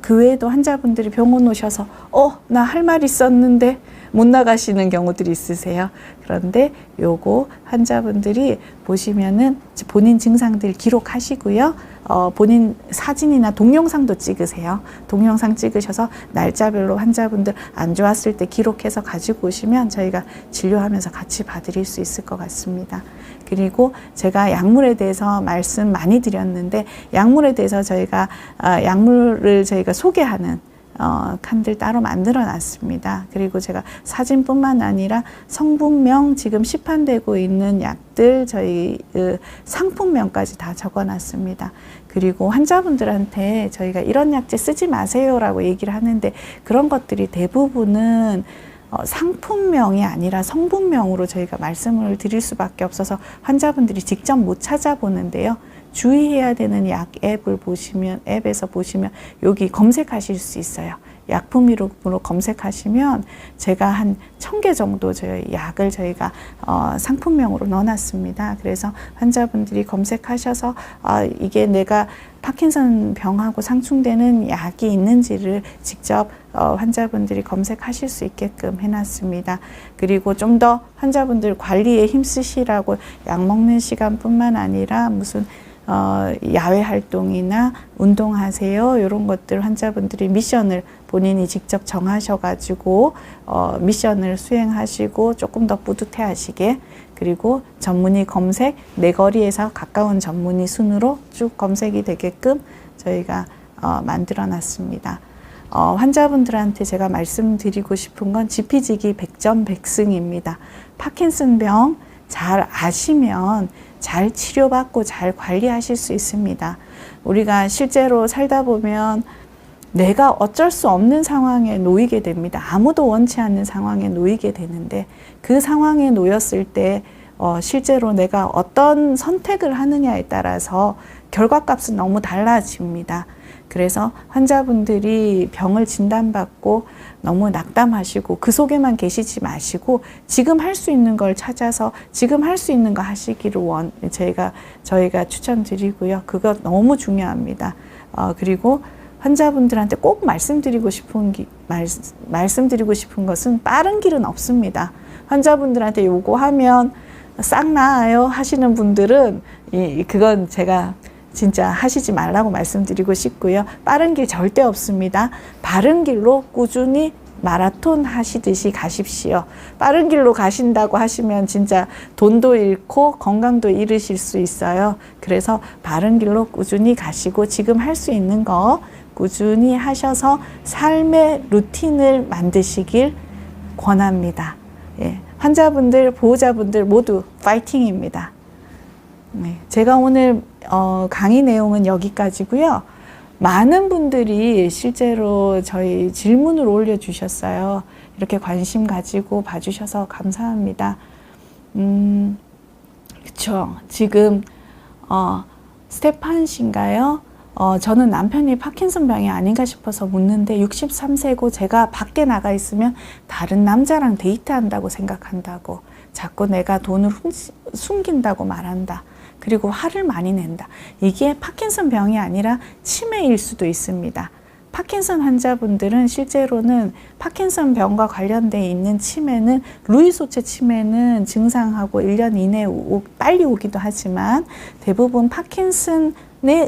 [SPEAKER 1] 그 외에도 환자분들이 병원 오셔서 나 할 말 있었는데 못 나가시는 경우들이 있으세요. 그런데 요거 환자분들이 보시면은 본인 증상들 기록하시고요. 본인 사진이나 동영상도 찍으세요. 동영상 찍으셔서 날짜별로 환자분들 안 좋았을 때 기록해서 가지고 오시면 저희가 진료하면서 같이 봐드릴 수 있을 것 같습니다. 그리고 제가 약물에 대해서 말씀 많이 드렸는데 약물에 대해서 저희가 약물을 저희가 소개하는 칸들 따로 만들어 놨습니다. 그리고 제가 사진뿐만 아니라 성분명 지금 시판되고 있는 약들 저희 상품명까지 다 적어 놨습니다. 그리고 환자분들한테 저희가 이런 약제 쓰지 마세요라고 얘기를 하는데 그런 것들이 대부분은 상품명이 아니라 성분명으로 저희가 말씀을 드릴 수밖에 없어서 환자분들이 직접 못 찾아보는데요. 주의해야 되는 약 앱을 보시면 앱에서 보시면 여기 검색하실 수 있어요. 약품 이름으로 검색하시면 제가 한 1000개 정도 저희 약을 저희가 상품명으로 넣어놨습니다. 그래서 환자분들이 검색하셔서 이게 내가 파킨슨 병하고 상충되는 약이 있는지를 직접 환자분들이 검색하실 수 있게끔 해놨습니다. 그리고 좀 더 환자분들 관리에 힘쓰시라고 약 먹는 시간뿐만 아니라 무슨 야외 활동이나 운동하세요. 이런 것들 환자분들이 미션을 본인이 직접 정하셔가지고 미션을 수행하시고 조금 더 뿌듯해 하시게 그리고 전문의 검색, 내 거리에서 가까운 전문의 순으로 쭉 검색이 되게끔 저희가 만들어 놨습니다. 환자분들한테 제가 말씀드리고 싶은 건 지피지기 100점 100승입니다. 파킨슨 병 잘 아시면 잘 치료받고 잘 관리하실 수 있습니다. 우리가 실제로 살다 보면 내가 어쩔 수 없는 상황에 놓이게 됩니다. 아무도 원치 않는 상황에 놓이게 되는데 그 상황에 놓였을 때 실제로 내가 어떤 선택을 하느냐에 따라서 결과값은 너무 달라집니다. 그래서 환자분들이 병을 진단받고 너무 낙담하시고 그 속에만 계시지 마시고 지금 할 수 있는 걸 찾아서 지금 할 수 있는 거 하시기를 저희가 추천드리고요. 그거 너무 중요합니다. 그리고 환자분들한테 꼭 말씀드리고 싶은 것은 빠른 길은 없습니다. 환자분들한테 요거하면 싹 나아요 하시는 분들은 그건 제가 진짜 하시지 말라고 말씀드리고 싶고요. 빠른 길 절대 없습니다. 바른 길로 꾸준히 마라톤 하시듯이 가십시오. 빠른 길로 가신다고 하시면 진짜 돈도 잃고 건강도 잃으실 수 있어요. 그래서 바른 길로 꾸준히 가시고 지금 할 수 있는 거 꾸준히 하셔서 삶의 루틴을 만드시길 권합니다. 예, 환자분들, 보호자분들 모두 파이팅입니다. 네, 제가 오늘 강의 내용은 여기까지고요. 많은 분들이 실제로 저희 질문을 올려주셨어요. 이렇게 관심 가지고 봐주셔서 감사합니다. 그쵸. 지금 스테판 씨인가요? 저는 남편이 파킨슨 병이 아닌가 싶어서 묻는데 63세고 제가 밖에 나가 있으면 다른 남자랑 데이트한다고 생각한다고, 자꾸 내가 돈을 숨긴다고 말한다. 그리고 화를 많이 낸다. 이게 파킨슨 병이 아니라 치매일 수도 있습니다. 파킨슨 환자분들은 실제로는 파킨슨 병과 관련되어 있는 치매는 루이소체 치매는 증상하고 1년 이내에 빨리 오기도 하지만 대부분 파킨슨에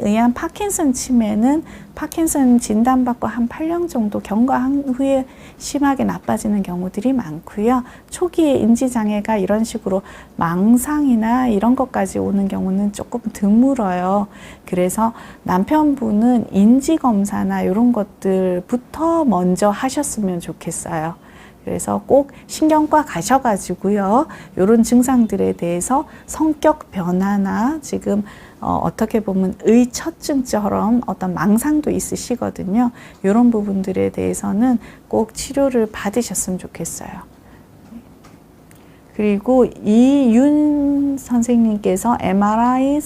[SPEAKER 1] 의한 파킨슨 치매는 파킨슨 진단받고 한 8년 정도 경과한 후에 심하게 나빠지는 경우들이 많고요. 초기에 인지장애가 이런 식으로 망상이나 이런 것까지 오는 경우는 조금 드물어요. 그래서 남편분은 인지검사나 이런 것들부터 먼저 하셨으면 좋겠어요. 그래서 꼭 신경과 가셔가지고요. 이런 증상들에 대해서 성격 변화나 지금 어떻게 보면 의처증처럼 어떤 망상도 있으시거든요. 이런 부분들에 대해서는 꼭 치료를 받으셨으면 좋겠어요. 그리고 이윤 선생님께서 MRI,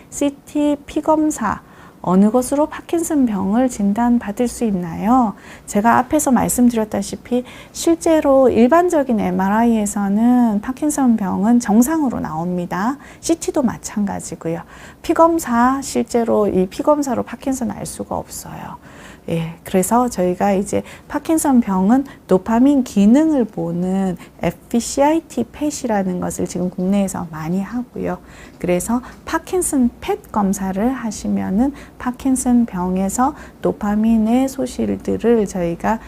[SPEAKER 1] CT, 피검사 어느 것으로 파킨슨 병을 진단받을 수 있나요? 제가 앞에서 말씀드렸다시피 실제로 일반적인 MRI에서는 파킨슨 병은 정상으로 나옵니다. CT도 마찬가지고요. 피검사, 실제로 이 피검사로 파킨슨 알 수가 없어요. 예, 그래서 저희가 이제 파킨슨 병은 도파민 기능을 보는 FCIT 펫이라는 것을 지금 국내에서 많이 하고요. 그래서 파킨슨 펫 검사를 하시면은 파킨슨 병에서 도파민의 소실들을 저희가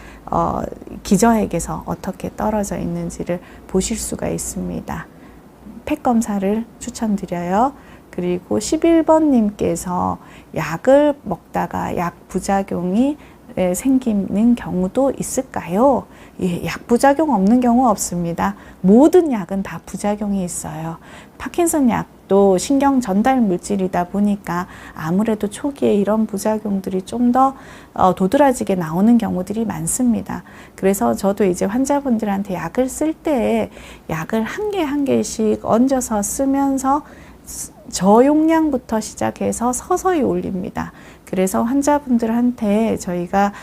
[SPEAKER 1] 기저핵에서 어떻게 떨어져 있는지를 보실 수가 있습니다. 펫 검사를 추천드려요. 그리고 11번님께서 약을 먹다가 약 부작용이 생기는 경우도 있을까요? 예, 약 부작용 없는 경우 없습니다. 모든 약은 다 부작용이 있어요. 파킨슨 약도 신경 전달 물질이다 보니까 아무래도 초기에 이런 부작용들이 좀 더 도드라지게 나오는 경우들이 많습니다. 그래서 저도 이제 환자분들한테 약을 쓸 때 약을 한 개 한 개씩 얹어서 쓰면서 저용량부터 시작해서 서서히 올립니다. 그래서 환자분들한테 저희가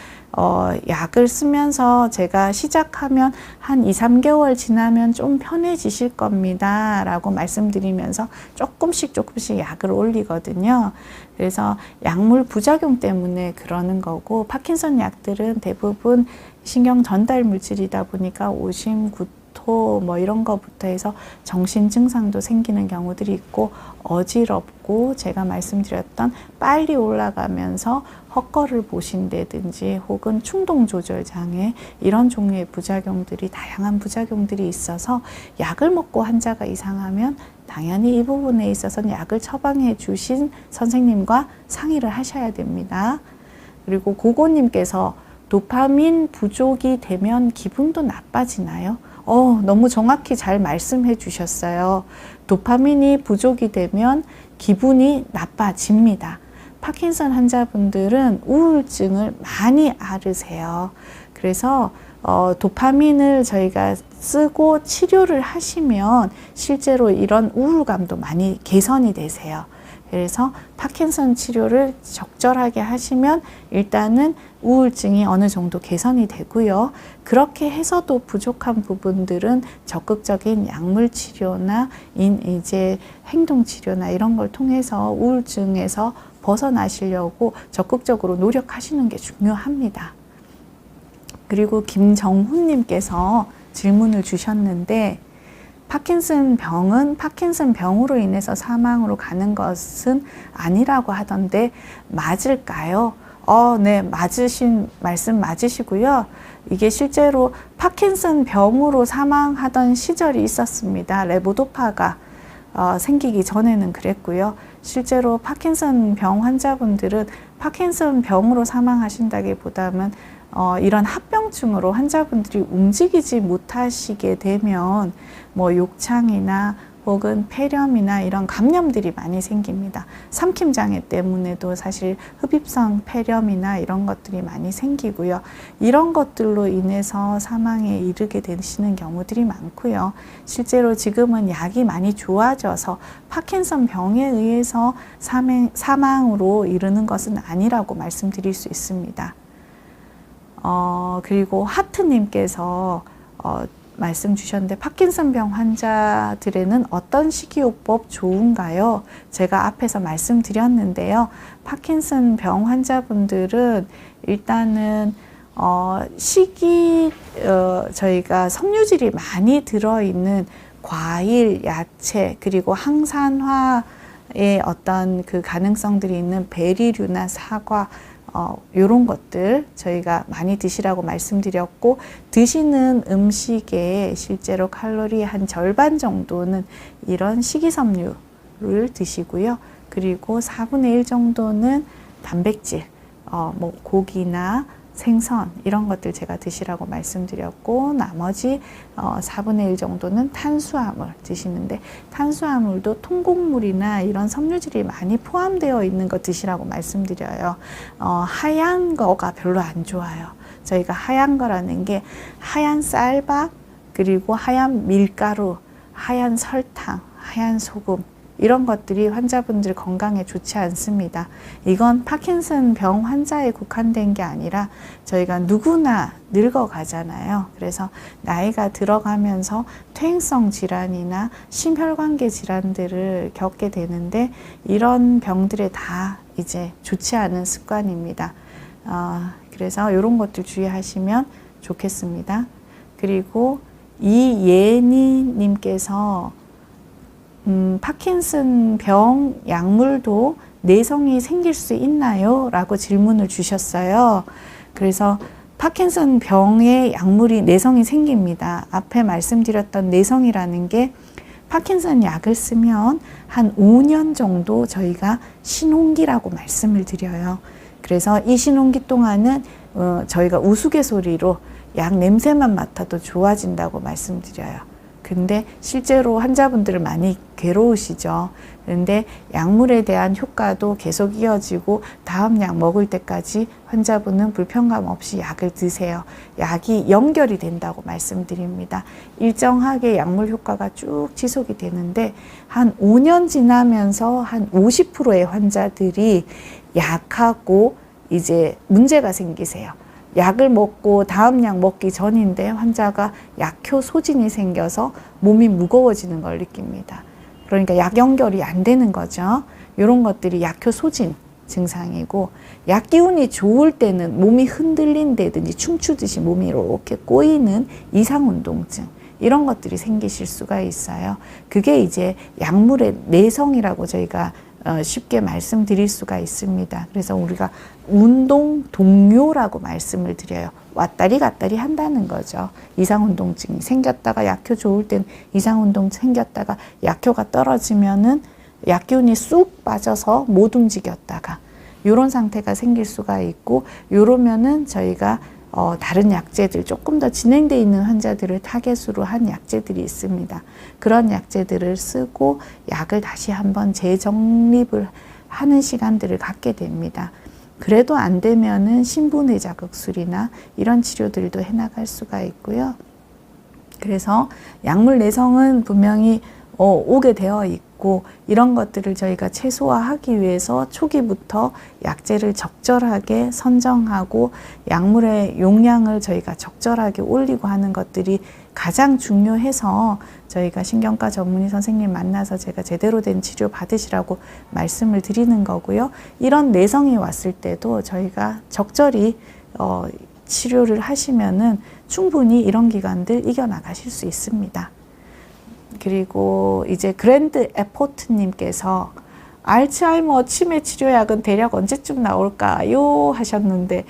[SPEAKER 1] 약을 쓰면서 제가 시작하면 한 2, 3개월 지나면 좀 편해지실 겁니다 라고 말씀드리면서 조금씩 약을 올리거든요. 그래서 약물 부작용 때문에 그러는 거고, 파킨슨 약들은 대부분 신경 전달 물질이다 보니까 오심, 구토 뭐 이런 거부터 해서 정신 증상도 생기는 경우들이 있고, 어지럽고 제가 말씀드렸던 빨리 올라가면서 헛거를 보신다든지 혹은 충동 조절 장애, 이런 종류의 부작용들이, 다양한 부작용들이 있어서 약을 먹고 환자가 이상하면 당연히 이 부분에 있어서는 약을 처방해 주신 선생님과 상의를 하셔야 됩니다. 그리고 고고님께서 도파민 부족이 되면 기분도 나빠지나요? 너무 정확히 잘 말씀해 주셨어요. 도파민이 부족이 되면 기분이 나빠집니다. 파킨슨 환자분들은 우울증을 많이 앓으세요. 그래서 도파민을 저희가 쓰고 치료를 하시면 실제로 이런 우울감도 많이 개선이 되세요. 그래서 파킨슨 치료를 적절하게 하시면 일단은 우울증이 어느 정도 개선이 되고요. 그렇게 해서도 부족한 부분들은 적극적인 약물 치료나 이제 행동 치료나 이런 걸 통해서 우울증에서 벗어나시려고 적극적으로 노력하시는 게 중요합니다. 그리고 김정훈 님께서 질문을 주셨는데, 파킨슨 병은 파킨슨 병으로 인해서 사망으로 가는 것은 아니라고 하던데 맞을까요? 네, 맞으신 말씀 맞으시고요. 이게 실제로 파킨슨 병으로 사망하던 시절이 있었습니다. 레보도파가 생기기 전에는 그랬고요. 실제로 파킨슨 병 환자분들은 파킨슨 병으로 사망하신다기보다는 이런 합병증으로 환자분들이 움직이지 못하시게 되면 뭐 욕창이나 혹은 폐렴이나 이런 감염들이 많이 생깁니다. 삼킴장애 때문에도 사실 흡입성 폐렴이나 이런 것들이 많이 생기고요. 이런 것들로 인해서 사망에 이르게 되시는 경우들이 많고요. 실제로 지금은 약이 많이 좋아져서 파킨슨 병에 의해서 사망으로 이르는 것은 아니라고 말씀드릴 수 있습니다. 그리고 하트님께서 말씀 주셨는데, 파킨슨병 환자들에는 어떤 식이요법 좋은가요? 제가 앞에서 말씀드렸는데요. 파킨슨병 환자분들은 일단은 저희가 섬유질이 많이 들어있는 과일, 야채, 그리고 항산화의 어떤 그 가능성들이 있는 베리류나 사과, 요런 것들 저희가 많이 드시라고 말씀드렸고, 드시는 음식에 실제로 칼로리 한 절반 정도는 이런 식이섬유를 드시고요. 그리고 4분의 1 정도는 단백질, 뭐 고기나 생선 이런 것들 제가 드시라고 말씀드렸고, 나머지 4분의 1 정도는 탄수화물 드시는데, 탄수화물도 통곡물이나 이런 섬유질이 많이 포함되어 있는 거 드시라고 말씀드려요. 하얀 거가 별로 안 좋아요. 저희가 하얀 거라는 게 하얀 쌀밥, 그리고 하얀 밀가루, 하얀 설탕, 하얀 소금, 이런 것들이 환자분들 건강에 좋지 않습니다. 이건 파킨슨 병 환자에 국한된 게 아니라 저희가 누구나 늙어가잖아요. 그래서 나이가 들어가면서 퇴행성 질환이나 심혈관계 질환들을 겪게 되는데, 이런 병들에 다 이제 좋지 않은 습관입니다. 그래서 이런 것들 주의하시면 좋겠습니다. 그리고 이예니 님께서 파킨슨 병 약물도 내성이 생길 수 있나요? 라고 질문을 주셨어요. 그래서 파킨슨 병의 약물이 내성이 생깁니다. 앞에 말씀드렸던 내성이라는 게 파킨슨 약을 쓰면 한 5년 정도 저희가 신혼기라고 말씀을 드려요. 그래서 이 신혼기 동안은 저희가 우스갯소리로 약 냄새만 맡아도 좋아진다고 말씀드려요. 근데 실제로 환자분들 많이 괴로우시죠. 그런데 약물에 대한 효과도 계속 이어지고 다음 약 먹을 때까지 환자분은 불편감 없이 약을 드세요. 약이 연결이 된다고 말씀드립니다. 일정하게 약물 효과가 쭉 지속이 되는데, 한 5년 지나면서 한 50%의 환자들이 약하고 이제 문제가 생기세요. 약을 먹고 다음 약 먹기 전인데 환자가 약효 소진이 생겨서 몸이 무거워지는 걸 느낍니다. 그러니까 약 연결이 안 되는 거죠. 이런 것들이 약효 소진 증상이고, 약 기운이 좋을 때는 몸이 흔들린다든지 춤추듯이 몸이 이렇게 꼬이는 이상운동증, 이런 것들이 생기실 수가 있어요. 그게 이제 약물의 내성이라고 저희가 쉽게 말씀드릴 수가 있습니다. 그래서 우리가 운동 동요라고 말씀을 드려요. 왔다리 갔다리 한다는 거죠. 이상운동증이 생겼다가 약효 좋을 땐 이상운동 생겼다가 약효가 떨어지면은 약기운이 쑥 빠져서 못 움직였다가 이런 상태가 생길 수가 있고, 이러면은 저희가 다른 약제들, 조금 더 진행되어 있는 환자들을 타겟으로 한 약제들이 있습니다. 그런 약제들을 쓰고 약을 다시 한번 재정립을 하는 시간들을 갖게 됩니다. 그래도 안 되면은 신분해 자극술이나 이런 치료들도 해나갈 수가 있고요. 그래서 약물 내성은 분명히 오게 되어 있고, 이런 것들을 저희가 최소화하기 위해서 초기부터 약제를 적절하게 선정하고 약물의 용량을 저희가 적절하게 올리고 하는 것들이 가장 중요해서 저희가 신경과 전문의 선생님 만나서 제가 제대로 된 치료 받으시라고 말씀을 드리는 거고요. 이런 내성이 왔을 때도 저희가 적절히 치료를 하시면은 충분히 이런 기관들 이겨나가실 수 있습니다. 그리고 이제 그랜드 에포트님께서 알츠하이머 치매 치료약은 대략 언제쯤 나올까요? 하셨는데,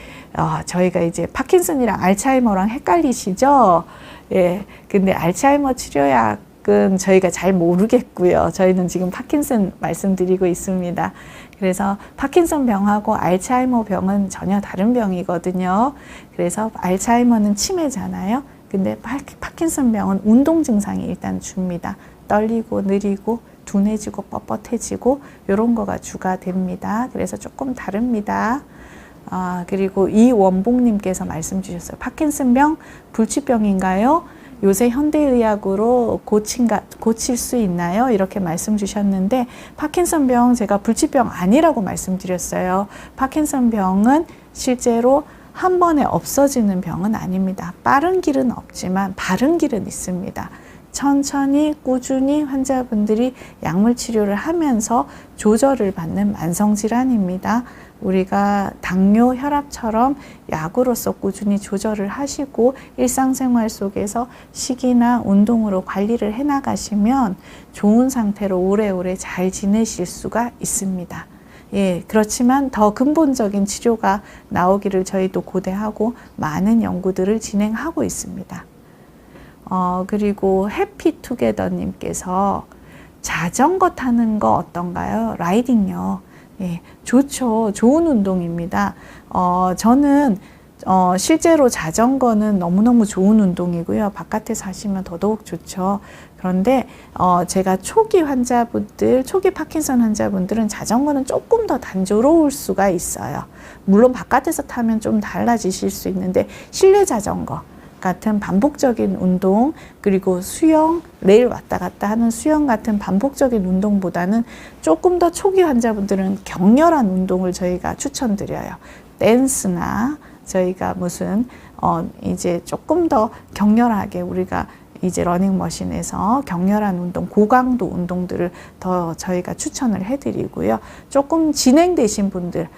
[SPEAKER 1] 저희가 이제 파킨슨이랑 알츠하이머랑 헷갈리시죠? 예. 근데 알츠하이머 치료약은 저희가 잘 모르겠고요. 저희는 지금 파킨슨 말씀드리고 있습니다. 그래서 파킨슨 병하고 알츠하이머 병은 전혀 다른 병이거든요. 그래서 알츠하이머는 치매잖아요. 근데 파킨슨 병은 운동 증상이 일단 줍니다. 떨리고 느리고 둔해지고 뻣뻣해지고 이런 거가 주가 됩니다. 그래서 조금 다릅니다. 그리고 이원봉님께서 말씀 주셨어요. 파킨슨병 불치병인가요? 요새 현대의학으로 고칠 수 있나요? 이렇게 말씀 주셨는데, 파킨슨병 제가 불치병 아니라고 말씀드렸어요. 파킨슨병은 실제로 한 번에 없어지는 병은 아닙니다. 빠른 길은 없지만 바른 길은 있습니다. 천천히 꾸준히 환자분들이 약물 치료를 하면서 조절을 받는 만성질환입니다. 우리가 당뇨, 혈압처럼 약으로서 꾸준히 조절을 하시고 일상생활 속에서 식이나 운동으로 관리를 해나가시면 좋은 상태로 오래오래 잘 지내실 수가 있습니다. 예, 그렇지만 더 근본적인 치료가 나오기를 저희도 고대하고 많은 연구들을 진행하고 있습니다. 그리고 해피투게더님께서 자전거 타는 거 어떤가요? 라이딩요. 예, 좋죠. 좋은 운동입니다. 저는 실제로 자전거는 너무너무 좋은 운동이고요. 바깥에서 하시면 더더욱 좋죠. 그런데 제가 초기 환자분들, 초기 파킨슨 환자분들은 자전거는 조금 더 단조로울 수가 있어요. 물론 바깥에서 타면 좀 달라지실 수 있는데, 실내 자전거 같은 반복적인 운동, 그리고 수영, 레일 왔다 갔다 하는 수영 같은 반복적인 운동보다는 조금 더 초기 환자분들은 격렬한 운동을 저희가 추천드려요. 댄스나 저희가 무슨 이제 조금 더 격렬하게 우리가 이제 러닝머신에서 격렬한 운동, 고강도 운동들을 더 저희가 추천을 해드리고요. 조금 진행되신 분들,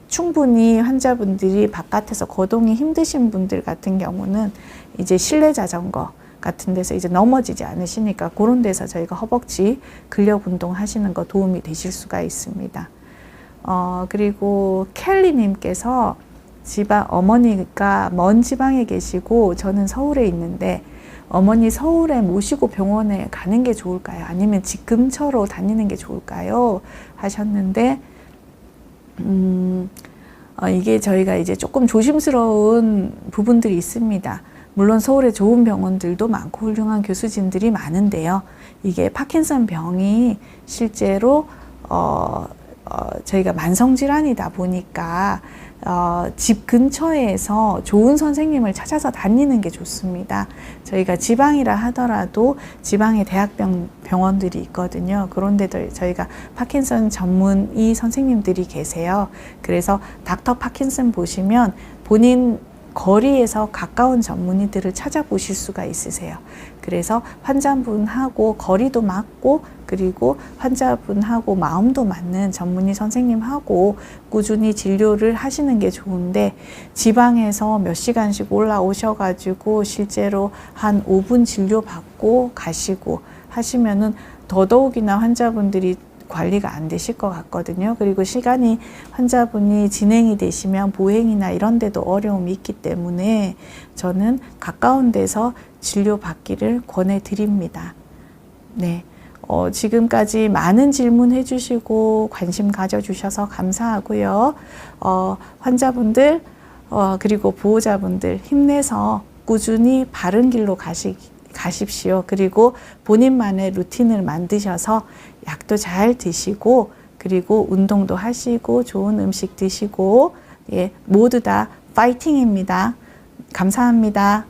[SPEAKER 1] 충분히 환자분들이 바깥에서 거동이 힘드신 분들 같은 경우는 이제 실내 자전거 같은 데서 이제 넘어지지 않으시니까 그런 데서 저희가 허벅지 근력 운동 하시는 거 도움이 되실 수가 있습니다. 그리고 켈리님께서 어머니가 먼 지방에 계시고 저는 서울에 있는데, 어머니 서울에 모시고 병원에 가는 게 좋을까요? 아니면 집 근처로 다니는 게 좋을까요? 하셨는데, 이게 저희가 이제 조금 조심스러운 부분들이 있습니다. 물론 서울에 좋은 병원들도 많고 훌륭한 교수진들이 많은데요. 이게 파킨슨 병이 실제로 저희가 만성질환이다 보니까 집 근처에서 좋은 선생님을 찾아서 다니는 게 좋습니다. 저희가 지방이라 하더라도 지방의 병원들이 있거든요. 그런 데도 저희가 파킨슨 전문의 선생님들이 계세요. 그래서 닥터 파킨슨 보시면 본인 거리에서 가까운 전문의들을 찾아보실 수가 있으세요. 그래서 환자분하고 거리도 맞고, 그리고 환자분하고 마음도 맞는 전문의 선생님하고 꾸준히 진료를 하시는 게 좋은데, 지방에서 몇 시간씩 올라오셔가지고 실제로 한 5분 진료 받고 가시고 하시면은 더더욱이나 환자분들이 관리가 안 되실 것 같거든요. 그리고 시간이 환자분이 진행이 되시면 보행이나 이런 데도 어려움이 있기 때문에 저는 가까운 데서 진료받기를 권해드립니다. 네. 지금까지 많은 질문해 주시고 관심 가져주셔서 감사하고요. 환자분들 그리고 보호자분들 힘내서 꾸준히 바른 길로 가십시오. 그리고 본인만의 루틴을 만드셔서 약도 잘 드시고, 그리고 운동도 하시고 좋은 음식 드시고, 예, 모두 다 파이팅입니다. 감사합니다.